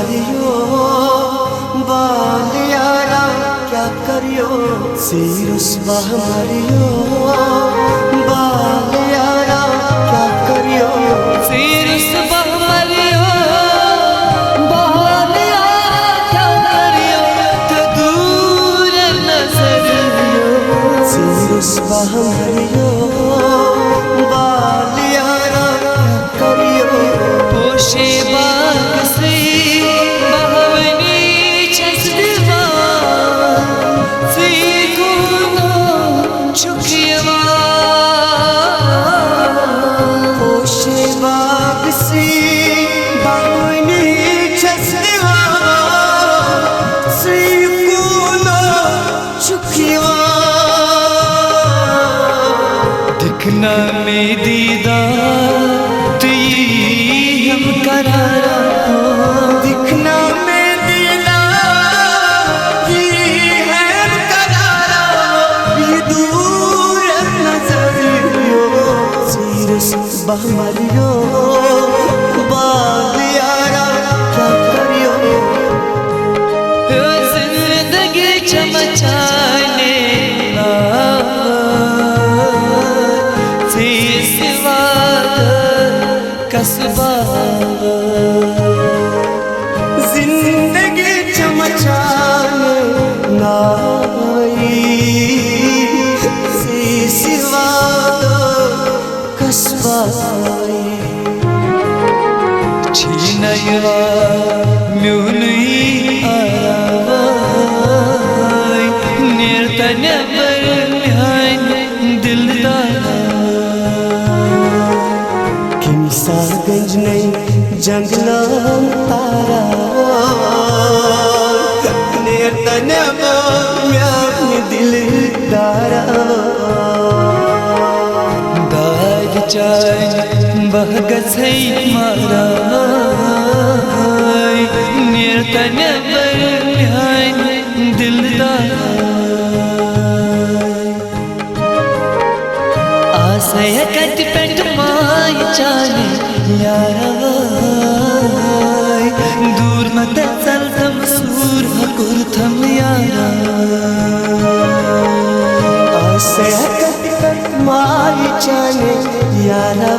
संभालियो बाल यारा क्या करियो सीरुस हमारियो बाल यारा क्या करियो सीरुस हमारियो बाल यारा क्या करियो तो दूर नजरियो सीरुस हमारियो बाल यारा क्या करियो पोशे बाग से बहवनी चसदवा सीखूनो चुकियवा पोशे बाग से बहवनी चसदवा सीखूनो चुकियवा दिखना में दीदार हम करारा दिखना में दीदार है हम करारा ये दूर नजरियो सीरस बहमरियो बाल यारा क्या करियो जिंदगी चमचाने से सिवा कसबा जिंदगी चमचाने नाई से सिवा कसबा छीनया म्यूनुई आरावाई निर्तन पर दिलदार किमसा गंज नहीं जंगला तारा निर्तन में दिल दारा दाग चाय बहगस है मारा निर्तन पर दिलदार आशय कट पेट माय चाले यारा दूर मत चल तम सूर हकुर थम यारा आशय कट माय चाले यारा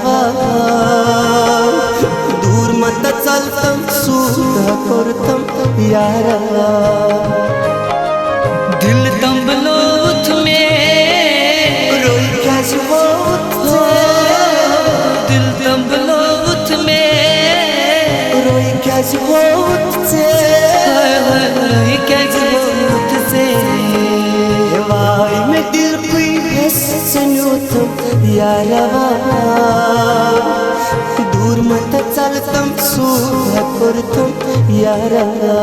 दूर मत चल तम सूर हकुर थम यारा दिल तंबलो में रोई क्या दिल तंबलो में रोई क्या से वाई में दिल कोई हंसनो तुम यारवा दूर मत चल तुम सूह कर तुम यारवा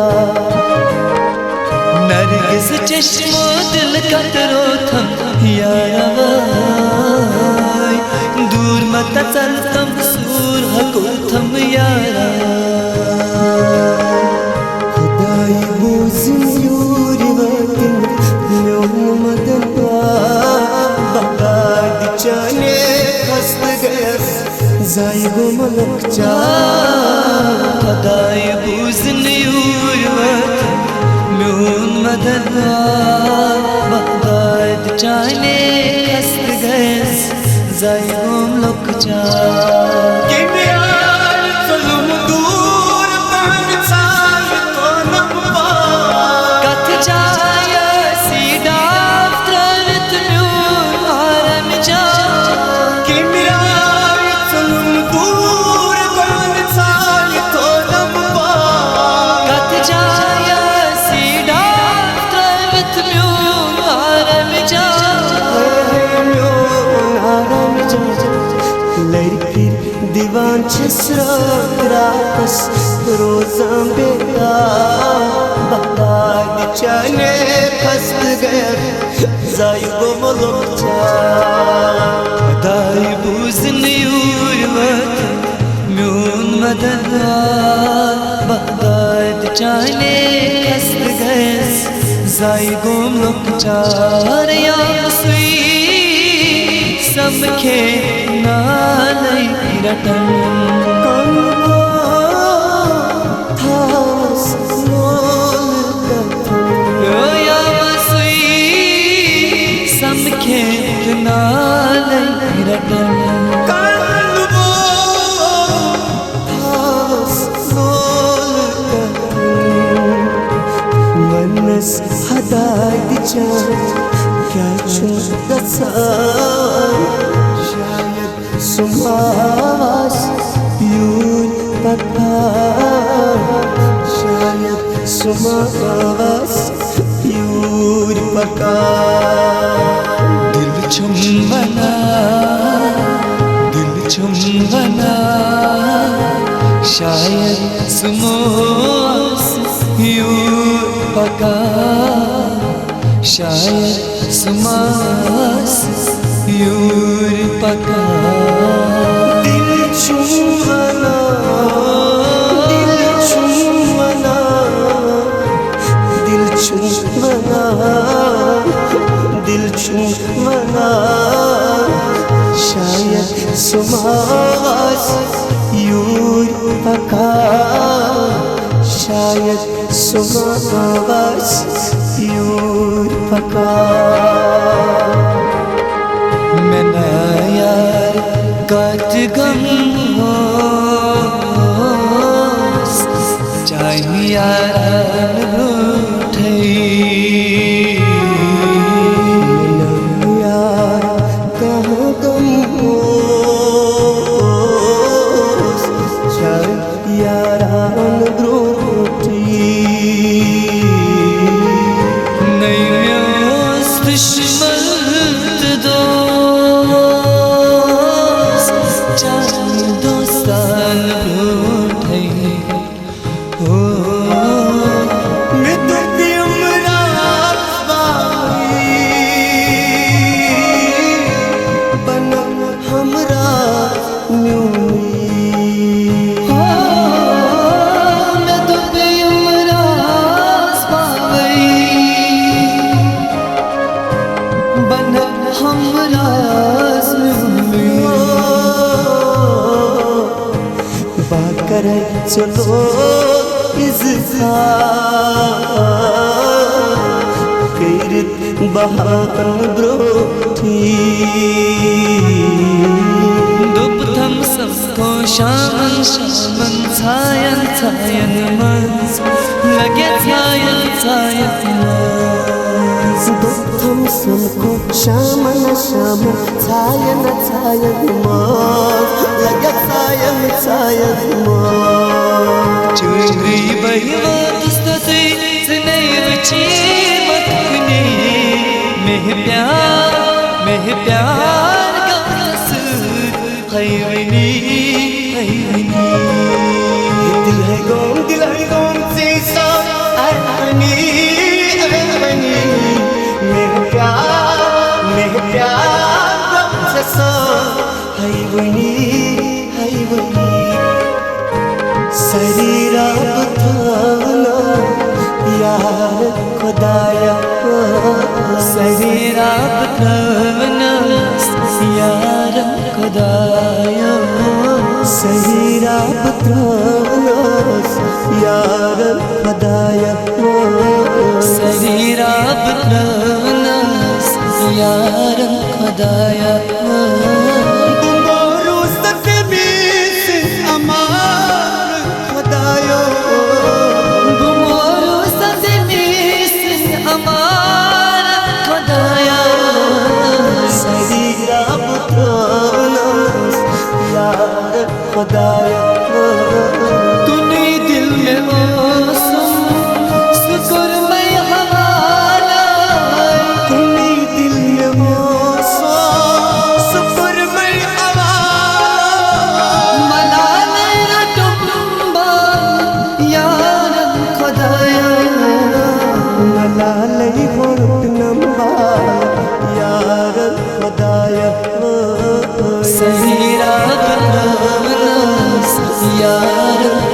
नरगिस चश्मो दिल कतरो थम यारवा दूर मत चल तुम सूर हकुर थम यारा खुदाई बोझिन यूरी वतिन म्योन मदनवा बगाद चाने खस्त गैस जाई गो मलक चा खुदाई बोझिन यूरी वतिन म्योन मदनवा बगाद चाने खस्त गैस जाई गो मलक चा दीवान छसराकस रोज़ा बेदा बगाद चाने खस्त गया जाई गो मलक चा दाई बुझन यूरवत म्यून मददा बगाद चाने खस्त गैस जाई गो मलक चार या सुई समखे नालई रटन था बस हदायत क्या शायद सुमास प्यूर पका शायद सुमास प्यूर पका दिल चुम्बना शायद सुमास प्यूर पका शायद सुमास प्यूर पका दिल चुम्बना दिल चुम्बना दिल चुम्बना दिल चुम्बना शायद सुमास प्यूर पका शायद सुमास प्यूर पका मैं ना यार काट गम हो चाहे यार रूठे यार कहाँ गम हो चाहे यारान रूठी करे चलो इज़हार बहान ब्रोठी दुपथम सबको शामन शामन छायन छायन मंस लगे छायन छायन मंस दुपथम सबको शामन शामन छायन छायन मंस लगे छायन छायन मंस चुरी बहिवा दुस्तते सने बची मत मेह प्यार का कसूर खैवनी दिल है गम सीसा अहनी मेह प्यार का कसूर खैवनी शरीरा बताना यार खुदाया शरीरा बताना यार खुदाया शरीरा बताना यार खुदाया शरीरा बताना यार खुदाया खुदाया तूने दिल में सुकुर में हवाला तूने दिल में सुकुर में हवाला मलाले टुम्बा यार खुदाया मलाले नंबा यार खुदाया सहीरा यार